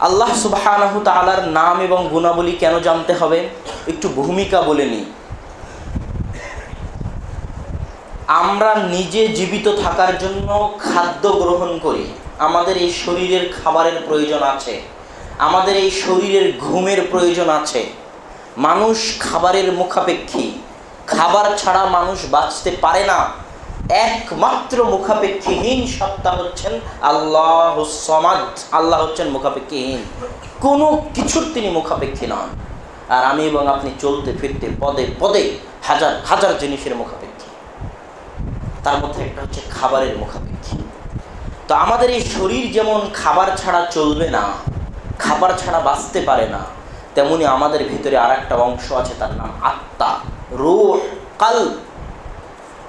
আল্লাহ সুবহানাহু তাআলার নাম এবং গুণাবলী কেন জানতে হবে একটু ভূমিকা বলে নিই। আমরা নিজে জীবিত থাকার জন্য খাদ্য গ্রহণ করি, আমাদের এই শরীরের খাবারের প্রয়োজন আছে, আমাদের এই শরীরের ঘুমের প্রয়োজন আছে। মানুষ খাবারের মুখাপেক্ষী, খাবার ছাড়া মানুষ বাঁচতে পারে না। একমাত্র মুখাপেক্ষীহীন সত্তা হচ্ছেন আল্লাহুস সামাদ। আল্লাহ হচ্ছেন মুখাপেক্ষীহীন, কোনো কিছুর তিনি মুখাপেক্ষী নন। আর আমি এবং আপনি চলতে ফিরতে পদে পদে হাজার হাজার জিনিসের মুখাপেক্ষী, তার মধ্যে একটা হচ্ছে খাবারের মুখাপেক্ষী। তো আমাদের এই শরীর যেমন খাবার ছাড়া চলবে না, খাবার ছাড়া বাঁচতে পারে না, তেমনি আমাদের ভিতরে আর একটা অংশ আছে, তার নাম আত্মা, রূহ, কালব।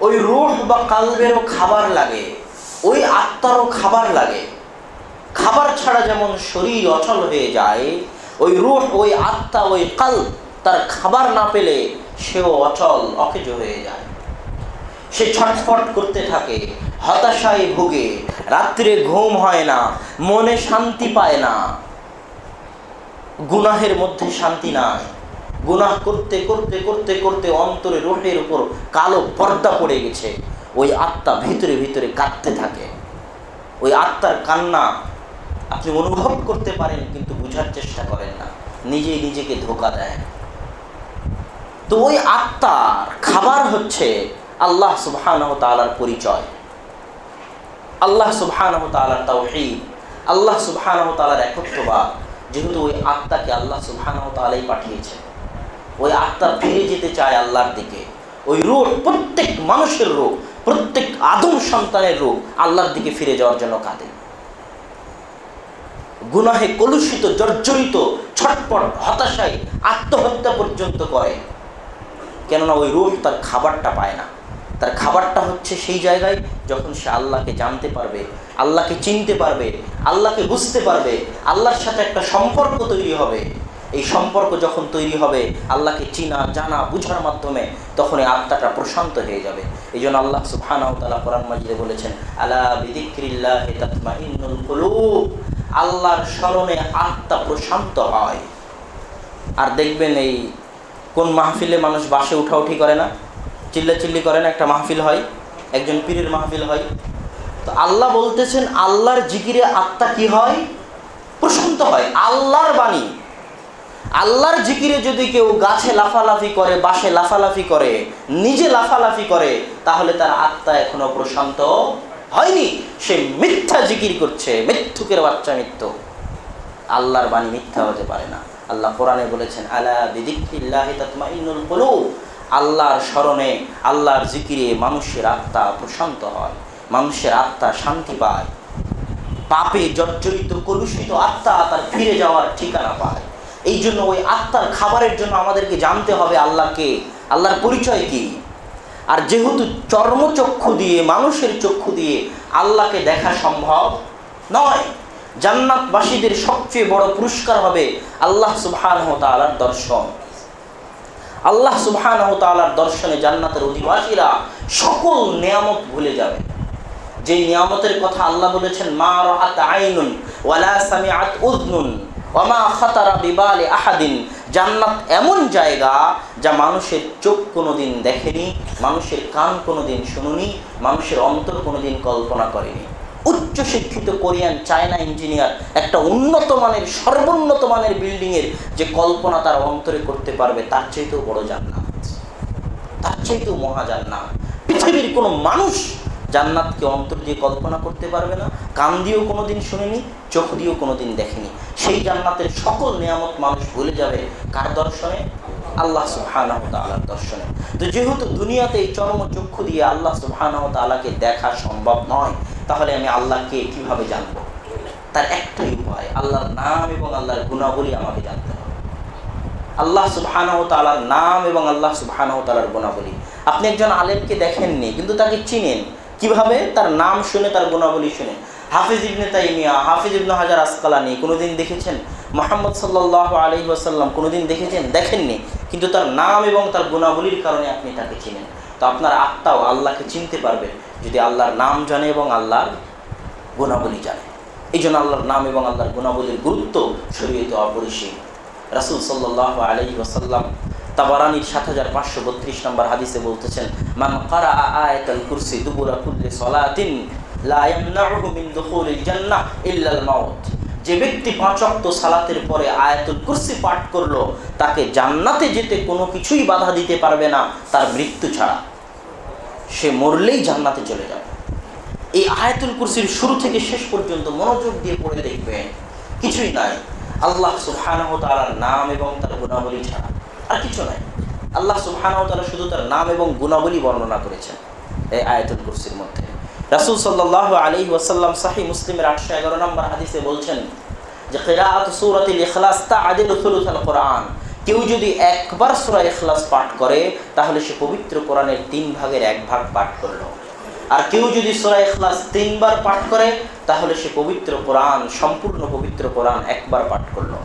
ওই রূহ বা কালবেরও খাবার লাগে, ওই আত্মারও খাবার লাগে। খাবার ছাড়া যেমন শরীর অচল হয়ে যায়, ওই রূহ, ওই আত্মা, ওই কালব তার খাবার না পেলে সেও অচল, অকেজ হয়ে যায়। সে ছটফট করতে থাকে, হতাশায় ভোগে, রাত্রে ঘুম হয় না, মনে শান্তি পায় না, গুনাহের মধ্যে শান্তি নাই। গুনাহ করতে করতে করতে করতে অন্তরে রূহের উপর কালো পর্দা পড়ে গেছে। ওই আত্মা ভিতরে ভিতরে কাঁদতে থাকে। ওই আত্মার কান্না আপনি অনুভব করতে পারেন, কিন্তু বোঝার চেষ্টা করেন না, নিজেই নিজেকে ধোঁকা দেয়। তো ওই আত্মার খাবার হচ্ছে আল্লাহ সুবহানাহু তাআলার পরিচয়, আল্লাহ সুবহানাহু তাআলার তাওহীদ, আল্লাহ সুবহানাহু তাআলার একত্ববাদ। যেহেতু ওই আত্মাকে আল্লাহ সুবহানাহু তাআলাই পাঠিয়েছে, ওই আত্মা ফিরে যেতে চায় আল্লাহর দিকে। ওই রূহ, প্রত্যেক মানুষের রূহ, প্রত্যেক আদম সন্তানের রূহ আল্লাহর দিকে ফিরে যাওয়ার জন্য কাঁদে। গুনাহে কলুষিত, জর্জরিত, ছটপট, হতাশায় আত্মহত্যা পর্যন্ত করে। কেননা ওই রূহ তার খাবারটা পায় না। তার খাবারটা হচ্ছে সেই জায়গায় যখন সে আল্লাহকে জানতে পারবে, আল্লাহকে চিনতে পারবে, আল্লাহকে বুঝতে পারবে, আল্লাহর সাথে একটা সম্পর্ক তৈরি হবে। এই সম্পর্ক যখন তৈরি হবে আল্লাহকে চিনা, জানা, বুঝার মাধ্যমে, তখন এই আত্মাটা প্রশান্ত হয়ে যাবে। এই জন্য আল্লাহ সুবহানাহু ওয়া তাআলা কোরআন মাজিদে বলেছেন, আলা বিযিকরিল্লাহি তাতমাইন্নুল কুলুব, আল্লাহর স্মরণে আত্মা প্রশান্ত হয়। আর দেখবেন এই কোন মাহফিলে মানুষ বাসে উঠাউঠি করে না, চিল্লাচিল্লি করে না, একটা মাহফিল হয়, একজন পীরের মাহফিল হয়, তো আল্লাহ বলতেছেন আল্লাহর জিকিরে আত্মা কি হয়? প্রশান্ত হয়। আল্লাহর বাণী, আল্লাহর জিকিরে যদি কেউ গাছে লাফালাফি করে, বাসে লাফালাফি করে, নিজে লাফালাফি করে, তাহলে তার আত্মা এখনো প্রশান্ত হয়নি। সে মিথ্যা জিকির করছে, মিথ্যুকের বাচ্চা মিথ্যু। আল্লাহর বাণী মিথ্যা হতে পারে না। আল্লাহ কোরআনে বলেছেন, আলা বিযিকরিল্লাহি তাতমাইন্নুল কুলুব, আল্লাহর স্মরণে, আল্লাহর জিকিরে মানুষের আত্মা প্রশান্ত হয়, মানুষের আত্মা শান্তি পায়। পাপে জর্জরিত কলুষিত আত্মা তার ফিরে যাওয়ার ঠিকানা পায়। এই জন্য ওই আত্মার খাবারের জন্য আমাদেরকে জানতে হবে আল্লাহকে, আল্লাহর পরিচয় কি। আর যেহেতু চর্মচক্ষু দিয়ে, মানুষের চক্ষু দিয়ে আল্লাহকে দেখা সম্ভব নয়, জান্নাতবাসীদের সবচেয়ে বড় পুরস্কার হবে আল্লাহ সুবহানাহু ওয়া তাআলার দর্শন। আল্লাহ সুবহানাহু ওয়া তাআলার দর্শনে জান্নাতের অধিবাসীরা সকল নিয়ামত ভুলে যাবে। যে নিয়ামতের কথা আল্লাহ বলেছেন, মা রাআত আইনুন ওয়ালা সামিআত উযনুন ওয়া মা খাতারা বিবালি আহাদিন। জান্নাত এমন জায়গা যা মানুষের চোখ কোনোদিন দেখেনি, মানুষের কান কোনোদিন শুনুনি, মানুষের অন্তর কোনোদিন কল্পনা করেনি। উচ্চ শিক্ষিত কোরিয়ান, চায়না ইঞ্জিনিয়ার একটা উন্নত মানের, সর্বোন্নত মানের বিল্ডিংয়ের যে কল্পনা তার অন্তরে করতে পারবে, তার চাইতেও বড় জান্নাত, তার চাইতেও মহা জান্নাত। পৃথিবীর কোনো মানুষ জান্নাতকে অন্তর দিয়ে কল্পনা করতে পারবে না, কান দিয়েও কোনোদিন শুনেনি, চোখ দিয়েও কোনোদিন দেখেনি। সেই জান্নাতের সকল নিয়ামত মানুষ ভুলে যাবে কার দর্শনে? আল্লাহ সুবহানাহু ওয়া তাআলার দর্শনে। তো যেহেতু দুনিয়াতে এই চর্মচক্ষু দিয়ে আল্লাহ সুবহানাহু ওয়া তাআলাকে দেখা সম্ভব নয়, তাহলে আমি আল্লাহকে কিভাবে জানব? তার একটাই উপায়, আল্লাহর নাম এবং আল্লাহর গুণাবলী আমাকে জানতে হবে। আল্লাহ সুবহানাহু ওয়া তাআলার নাম এবং আল্লাহ সুবহানাহু ওয়া তাআলার গুণাবলী। আপনি একজন আলেমকে দেখেননি, কিন্তু তাকে চিনেন কিভাবে? তার নাম শুনে, তার গুণাবলী শুনে। হাফিজ ইবনে তাইমিয়া, হাফিজ ইবনে হাজার আসকালানি কোনোদিন দেখেছেন? মুহাম্মদ সাল্লাল্লাহু আলাইহি ওয়াসাল্লাম কোনোদিন দেখেছেন? দেখেননি, কিন্তু তার নাম এবং তার গুণাবলীর কারণে আপনি তাকে চিনেন। তো আপনার আত্মাও আল্লাহকে চিনতে পারবে যদি আল্লাহর নাম জানে এবং আল্লাহর গুণাবলী জানে। এই জন্য আল্লাহর নাম এবং আল্লাহর গুণাবলীর গুরুত্ব শরীয়তে অপরিসীম। রাসূল সাল্লাল্লাহু আলাইহি ওয়াসাল্লাম তাবারানীর ৭৫৩২ নম্বর হাদিসে বলতেছেন, মান ক্বারা আয়াতাল কুরসি দুবুরা কুল্লি সালাতিন লা ইয়ামনাউহু মিন দুখুলিল জান্নাহ ইল্লাল মাউত। যে ব্যক্তি ৫ ওয়াক্ত সালাতের পরে আয়াতুল কুরসি পাঠ করলো, তাকে জান্নাতে যেতে কোনো কিছুই বাধা দিতে পারবে না তার মৃত্যু ছাড়া। সে মরলেই জান্নাতে চলে যাবে। এই আয়াতুল কুরসির শুরু থেকে শেষ পর্যন্ত মনোযোগ দিয়ে পড়ে দেখবেন, কিছুই নাই, আল্লাহ সুবহানাহু ওয়া তাআলার নাম এবং তার গুণাবলী ছাড়া আর কিছু নাই। আল্লাহ সুবহানাহু ওয়া তাআলা শুধু তার নাম এবং গুণাবলী বর্ণনা করেছেন এই আয়াতুল কুরসির মধ্যে। রাসূল সাল্লাল্লাহু আলাইহি ওয়াসাল্লাম সহিহ মুসলিমের 811 নম্বর হাদিসে বলছেন যে কিরাআতু সূরাতুল ইখলাস তা'দিলু সুলুসাল কোরআন। কেউ যদি একবার সূরা ইখলাস পাঠ করে তাহলে সে পবিত্র কোরআনের 3 ভাগের 1 ভাগ পাঠ করলো। আর কেউ যদি সূরা ইখলাস 3 বার পাঠ করে তাহলে সে পবিত্র কোরআন, সম্পূর্ণ পবিত্র কোরআন একবার পাঠ করলো।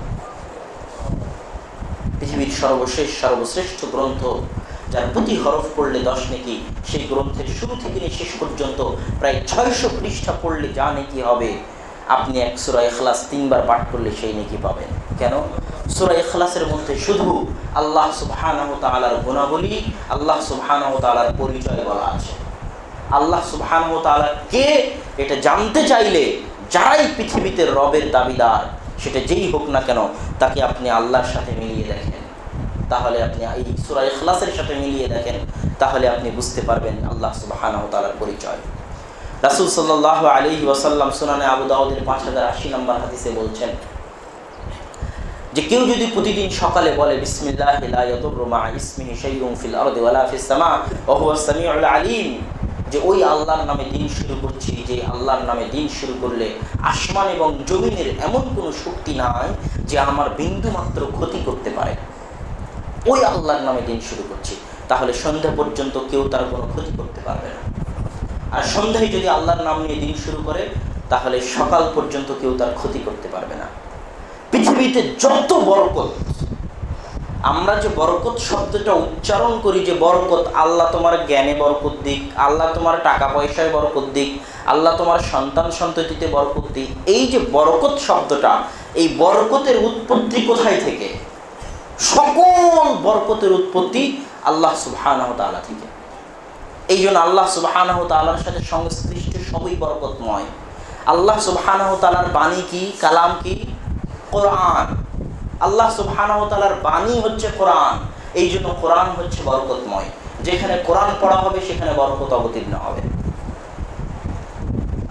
পৃথিবীর সর্বশ্রেষ্ঠ গ্রন্থ, যার প্রতি হরফ পড়লে 10 নেকি, সেই গ্রন্থের শুরু থেকে নিয়ে শেষ পর্যন্ত প্রায় 600 পৃষ্ঠা পড়লে যা নেকি হবে, আপনি এক সূরা ইখলাস 3 বার পাঠ করলে সেই নেকি পাবেন। কেন? সূরা ইখলাসের মধ্যে শুধু আল্লাহ সুবহানাহু ওয়া তাআলার গুণাবলী, আল্লাহ সুবহানাহু ওয়া তাআলার পরিচয় বলা আছে। আল্লাহ সুবহানাহু ওয়া তাআলা কে এটা জানতে চাইলে যারাই পৃথিবীতে রবের দাবিদার, সেটা যেই হোক না কেন, তাকে আপনি আল্লাহর সাথে মিলিয়ে দেখেন, তাহলে আপনি এই সূরা ইখলাসের সাথে মিলিয়ে দেখেন, তাহলে আপনি বুঝতে পারবেন আল্লাহ সুবহানাহু ওয়া তাআলার পরিচয়। রাসূল সাল্লাল্লাহু আলাইহি ওয়াসাল্লাম সুনানে আবু দাউদের 5080 নম্বর হাদিসে বলছেন যে কেউ যদি প্রতিদিন সকালে বলে বিসমিল্লাহি লা ইয়াদুররু মা ইসমিহি শাইউন ফিল আরদি ওয়ালা ফিস সামা ওয়া হুয়াস সামিউল আলিম, যে ওই আল্লাহর নামে দিন শুরু করছি, যে আল্লাহর নামে দিন শুরু করলে আসমান এবং জমিনের এমন কোনো শক্তি নাই যে আমার বিন্দু মাত্র ক্ষতি করতে পারে, ওই আল্লাহর নামে দিন শুরু করছি, তাহলে সন্ধ্যা পর্যন্ত কেউ তার কোনো ক্ষতি করতে পারবে না। আর সন্ধ্যায় যদি আল্লাহর নাম নিয়ে দিন শুরু করে তাহলে সকাল পর্যন্ত কেউ তার ক্ষতি করতে পারবে না। পৃথিবীতে যত বরকত, আমরা যে বরকত শব্দটা উচ্চারণ করি, যে বরকত, আল্লাহ তোমার জ্ঞানে বরকত দিক, আল্লাহ তোমার টাকা পয়সায় বরকত দিক, আল্লাহ তোমার সন্তান সন্ততিতে বরকত দিক, এই যে বরকত শব্দটা, এই বরকতের উৎপত্তি কোথায় থেকে? সকল বরকতের উৎপত্তি আল্লাহ সুবহানাহু ওয়া তাআলা থেকে। এই জন্য আল্লাহ সুবহানাহু ওয়া তাআলার সাথে সংশ্লিষ্ট সবই বরকতময়। আল্লাহ সুবহানাহু ওয়া তাআলার বাণী কি, কালাম কি? কোরআন। আল্লাহ সুবহানাহু ওয়া তাআলার বাণী হচ্ছে কোরআন, এই জন্য কোরআন হচ্ছে বরকতময়। যেখানে কোরআন পড়া হবে সেখানে বরকত অবতীর্ণ হবে।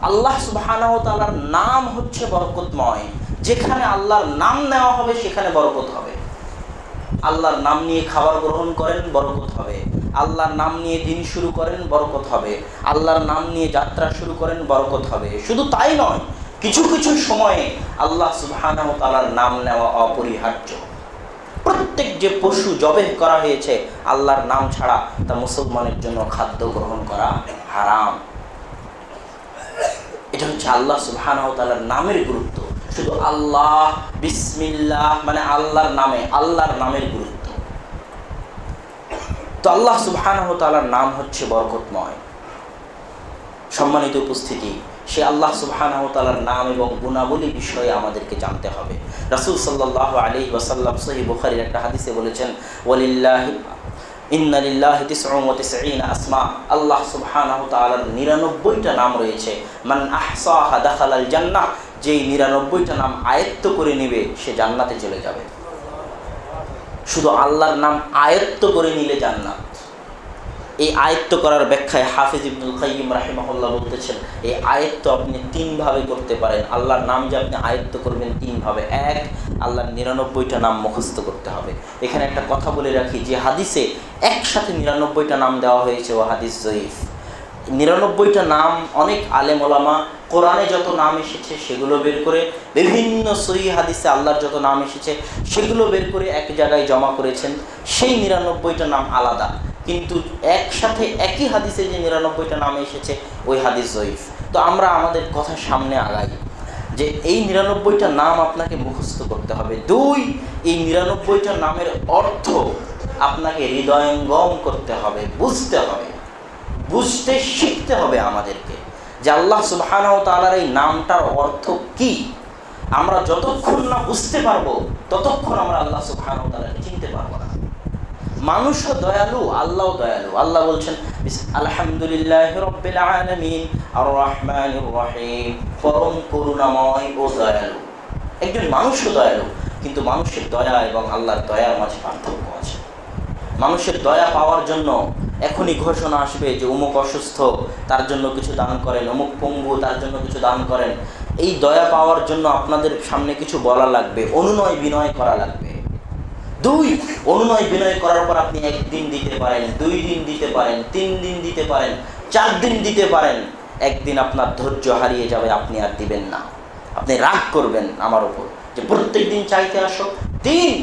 আল্লাহ সুবহানাহু ওয়া তাআলার নাম হচ্ছে বরকতময়, যেখানে আল্লাহর নাম নেওয়া হবে সেখানে বরকত হবে। আল্লাহর নাম নিয়ে খাবার গ্রহণ করেন, বরকত হবে। আল্লাহর নাম নিয়ে দিন শুরু করেন, বরকত হবে। আল্লাহর নাম নিয়ে যাত্রা শুরু করেন, বরকত হবে। শুধু তাই নয়, কিছু কিছু সময়ে আল্লাহ সুবহানাহু ওয়া তাআলার নাম নেওয়া অপরিহার্য। প্রত্যেক যে পশু জবেহ করা হয়েছে আল্লাহর নাম ছাড়া, তা মুসলমানের জন্য খাদ্য গ্রহণ করা হারাম। এটা হচ্ছে আল্লাহ সুবহানাহু ওয়া তাআলার নামের গুরুত্ব। শুধু আল্লাহ, বিসমিল্লাহ মানে আল্লাহর নামের গুরুত্ব। তো আল্লাহ সুবহানাহু ওয়া তাআলার নাম হচ্ছে বরকতময়। সম্মানিত উপস্থিতি, সে আল্লাহ সুবহানাহু ওয়া তাআলার নাম এবং গুণাবলী বিষয়ে আমাদেরকে জানতে হবে। রাসূল সাল্লাল্লাহু আলাইহি ওয়াসাল্লাম সহিহ বুখারীর একটা হাদিসে বলেছেন, ওয়ালিল্লাহি ইন্না লিল্লাহি 99 আসমা, আল্লাহ সুবহানাহু ওয়া তাআলার 99টা নাম রয়েছে। মান আহসাহা দাখালাল জান্নাহ, যেই 99টা নাম আয়ত্ত করে নেবে সে জান্নাতে চলে যাবে। শুধু আল্লাহর নাম আয়ত্ত করে নিলে জান্নাত। এই আয়ত্ত করার ব্যাখ্যায় হাফিজ ইবনুল কাইয়িম রাহিমাহুল্লাহ বলতেছেন, এই আয়ত্ত আপনি 3 ভাবে করতে পারেন। আল্লাহর নাম যে আপনি আয়ত্ত করবেন 3 ভাবে। 1, আল্লাহর 99টা নাম মুখস্থ করতে হবে। এখানে একটা কথা বলে রাখি, যে হাদিসে একসাথে 99টা নাম দেওয়া হয়েছে ও হাদিস জয়ীফ। 99টা নাম অনেক আলেম ওলামা কোরআনে যত নাম এসেছে সেগুলো বের করে, বিভিন্ন সহিহ হাদিসে আল্লাহর যত নাম এসেছে সেগুলো বের করে এক জায়গায় জমা করেছেন। সেই 99টা নাম আলাদা, কিন্তু একসাথে একই হাদিসে যে 99টা নাম এসেছে ওই হাদিস জয়ীফ। তো আমরা আমাদের কথা সামনে আগাই যে এই 99টা নাম আপনাকে মুখস্থ করতে হবে। 2, এই 99টা নামের অর্থ আপনাকে হৃদয়ঙ্গম করতে হবে, বুঝতে হবে, বুঝতে শিখতে হবে আমাদেরকে, যে আল্লাহ সুবহানাহু ওয়া তাআলার এই নামটার অর্থ কি। আমরা যতক্ষণ না বুঝতে পারবো ততক্ষণ আমরা আল্লাহ সুবহানাহু ওয়া তাআলাকে চিনতে পারবো না। মানুষও দয়ালু, আল্লাহও দয়ালু। আল্লাহ বলছেন আলহামদুলিল্লাহি রাব্বিল আলামিন আর রহমানির রহিম, পরম করুণাময় ও দয়ালু। একজন মানুষও দয়ালু, কিন্তু মানুষের দয়া এবং আল্লাহর দয়ার মাঝে পার্থক্য আছে। মানুষের দয়া পাওয়ার জন্য এখনই ঘোষণা আসবে যে অমুক অসুস্থ, তার জন্য কিছু দান করেন, অমুক পঙ্গু, তার জন্য কিছু দান করেন। এই দয়া পাওয়ার জন্য আপনাদের সামনে কিছু বলা লাগবে, অনুনয় বিনয় করা লাগবে। 2, অনুনয় বিনয় করার পর আপনি 1 দিন দিতে পারেন, 2 দিন দিতে পারেন, 3 দিন দিতে পারেন, 4 দিন দিতে পারেন। একদিন আপনার ধৈর্য হারিয়ে যাবে, আপনি আর দিবেন না। আপনি রাগ করবেন আমার উপর যে প্রত্যেক দিন চাইতে আসো। 3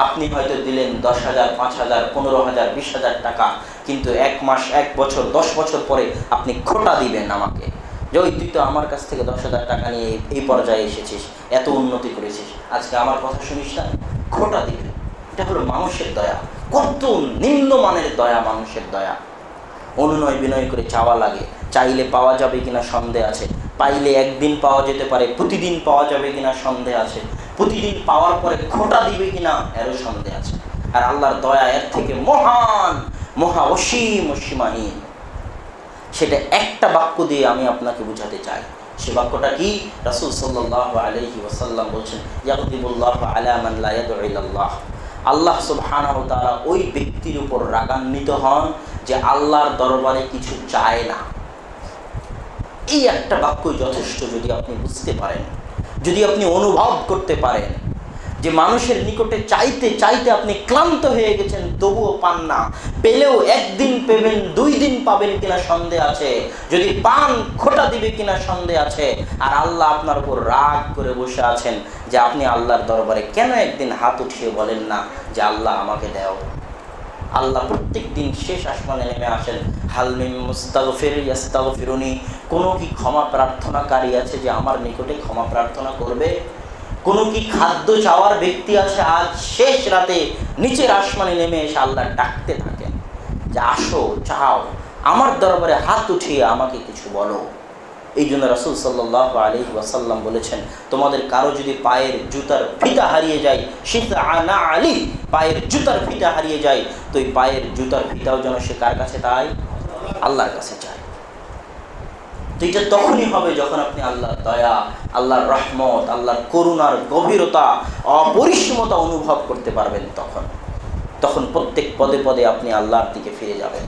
আপনি হয়তো দিলেন 10,000, 5,000, 15,000, 20,000 টাকা, কিন্তু 1 মাস, 1 বছর, 10 বছর পরে আপনি খোটা দিবেন আমাকে যে ওই তুই তো আমার কাছ থেকে 10,000 টাকা নিয়ে এই পর্যায়ে এসেছিস, এত উন্নতি করেছিস, আজকে আমার কথা শুনিস না, খোটা দিবেন। এটা হলো মানুষের দয়া। কত নিম্নমানের দয়া মানুষের দয়া। অনুনয় বিনয় করে চাওয়া লাগে, চাইলে পাওয়া যাবে কিনা সন্দেহ আছে, পাইলে একদিন পাওয়া যেতে পারে, প্রতিদিন পাওয়া যাবে কিনা সন্দেহ আছে, প্রতিদিন পাওয়ার পরে খোটা দিবে কিনা এরও সন্দেহ আছে। আর আল্লাহর দয়া এর থেকে মহান, মহা অসীম, অসীমাহীন। সেটা একটা বাক্য দিয়ে আমি আপনাকে বুঝাতে চাই। সে বাক্যটা কি? রাসূল সাল্লাল্লাহু আলাইহি ওয়াসাল্লাম বলছেন, ইয়াগদিবুল্লাহু আলা মান লা ইয়াদউ ইলাল্লাহ। আল্লাহ সুবহানাহু ওয়া তাআলা ওই ব্যক্তির উপর রাগান্বিত হন যে আল্লাহর দরবারে কিছু চায় না। এই একটা বাক্য যথেষ্ট। যদি আপনি বুঝতে পারেন, যদি আপনি অনুভব করতে পারেন যে মানুষের নিকটে চাইতে চাইতে আপনি ক্লান্ত হয়ে গেছেন, তবুও পান না, পেলেও 1 দিন পেবেন, 2 দিন পাবেন কিনা সন্দেহ আছে, যদি পান খোটা দিবে কিনা সন্দেহ আছে, আর আল্লাহ আপনার উপর রাগ করে বসে আছেন যে আপনি আল্লাহর দরবারে কেন একদিন হাত উঠিয়ে বলেন না যে আল্লাহ আমাকে দাও। আল্লাহ প্রত্যেক দিন শেষ আসমানে নেমে আসেন, হাল মিন মুস্তাগফির ইয়াস্তাগফিরুনি, কোনো কি ক্ষমা প্রার্থনাকারী আছে যে আমার নিকটে ক্ষমা প্রার্থনা করবে? কোনো কি খাদ্য চাওয়ার ব্যক্তি আছে? আজ শেষ রাতে নিচের আসমানে নেমে এসে আল্লাহ ডাকতে থাকেন যে আসো, চাও, আমার দরবারে হাত উঠিয়ে আমাকে কিছু বলো। এই জন্য রাসূল সাল্লাল্লাহু আলাইহি ওয়াসাল্লাম বলেছেন, তোমাদের কারো যদি পায়ের জুতার ফিতা হারিয়ে যায়, শিফআনা আলী, পায়ের জুতার ফিতা হারিয়ে যায়, তো এই পায়ের জুতার ফিতাও যেন সে কার কাছে চায়? আল্লাহর কাছে চায়। তো এটা তখনই হবে যখন আপনি আল্লাহর দয়া, আল্লাহর রহমত, আল্লাহর করুণার গভীরতা, অপরিসীমতা অনুভব করতে পারবেন। তখন প্রত্যেক পদে পদে আপনি আল্লাহর দিকে ফিরে যাবেন।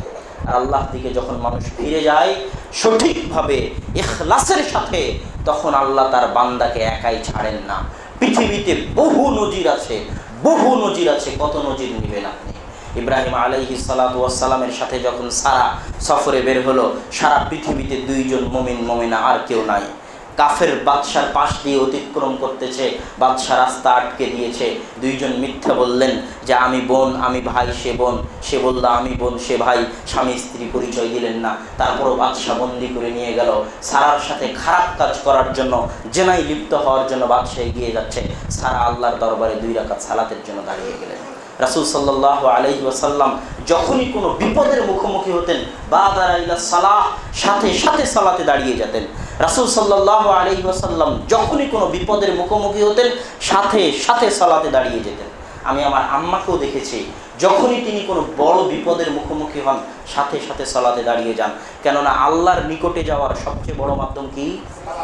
আর আল্লাহর দিকে যখন মানুষ ফিরে যায় সঠিকভাবে, ইখলাসের সাথে, তখন আল্লাহ তার বান্দাকে একাই ছাড়েন না। পৃথিবীতে বহু নজির আছে, বহু নজির আছে। কত নজির নেবেন আপনি? ইব্রাহিম আলাইহিস সালাতু ওয়াস সালামের সাথে যখন সারা সফরে বের হলো, সারা পৃথিবীতে 2 জন মুমিন মুমিনা, আর কেউ নাই। কাফের বাদশার পাশ দিয়ে অতিক্রম করতেছে, বাদশা রাস্তা আটকে দিয়েছে। 2 জন মিথ্যা বললেন যে আমি বোন, আমি ভাই, সে বোন, সে বলল আমি বোন, সে ভাই, স্বামী স্ত্রী পরিচয় দিলেন না। তারপরও বাদশা বন্দি করে নিয়ে গেল। সারার সাথে খারাপ কাজ করার জন্য, জেনায় লিপ্ত হওয়ার জন্য বাদশা এগিয়ে যাচ্ছে। সারা আল্লাহর দরবারে 2 রাকাত সালাতের জন্য দাঁড়িয়ে গেলেন। রাসূল সাল্লাল্লাহু আলাইহি ওয়াসাল্লাম যখনই কোনো বিপদের মুখোমুখি হতেন, বাদারা ইলা সালাহ, সাথে সাথে সালাতে দাঁড়িয়ে যেতেন। রাসূল সাল্লাল্লাহু আলাইহি ওয়াসাল্লাম যখনই কোনো বিপদের মুখোমুখি হতেন, সাথে সাথে সালাতে দাঁড়িয়ে যেতেন। আমি আমার আম্মাকেও দেখেছি, যখনই তিনি কোনো বড় বিপদের মুখোমুখি হন, সাথে সাথে সালাতে দাঁড়িয়ে যান। কেননা আল্লাহর নিকটে যাওয়ার সবচেয়ে বড় মাধ্যম কি?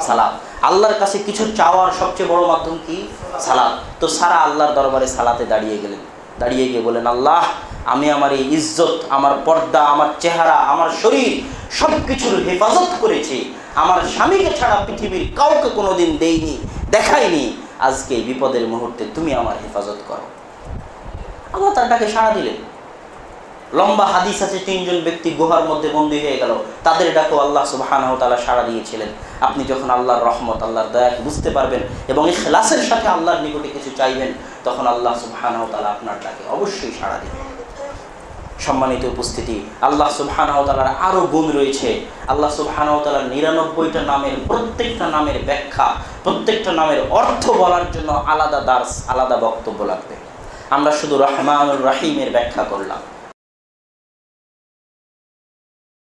সালাত। আল্লাহর কাছে কিছু চাওয়ার সবচেয়ে বড় মাধ্যম কি? সালাত। তো সারা আল্লাহর দরবারে সালাতে দাঁড়িয়ে গেলেন। দাঁড়িয়ে গিয়ে বলেন, আল্লাহ, আমি আমার এই ইজ্জত, আমার পর্দা, আমার চেহারা, আমার শরীর সব কিছুর হেফাজত করেছি। আমার স্বামীকে ছাড়া পৃথিবীর কাউকে কোনোদিন দেইনি, দেখাইনি। আজকে এই বিপদের মুহূর্তে তুমি আমার হেফাজত করো। আল্লাহ তার ডাকে সাড়া দিলেন। লম্বা হাদিস আছে, 3 জন ব্যক্তি গুহার মধ্যে বন্দী হয়ে গেল, তাদের ডাকেও আল্লাহ সুবহানাহু ওয়া তাআলা সাড়া দিয়েছিলেন। আপনি যখন আল্লাহর রহমত, আল্লাহর দয়াকে বুঝতে পারবেন এবং ইখলাসের সাথে আল্লাহর নিকটে কিছু চাইবেন, তখন আল্লাহ সুবহানাহু ওয়া তাআলা আপনার ডাকে অবশ্যই সাড়া দিবেন। সম্মানিত উপস্থিতি, আল্লাহ সুবহানাহু ওয়া তাআলার আরও গুণ রয়েছে। আল্লাহ সুবহানাহু ওয়া তাআলার 99টা নামের প্রত্যেকটা নামের ব্যাখ্যা, প্রত্যেকটা নামের অর্থ বলার জন্য আলাদা দার্স, আলাদা বক্তব্য লাগবে। আমরা শুধু রহমানুর রহিমের ব্যাখ্যা করলাম।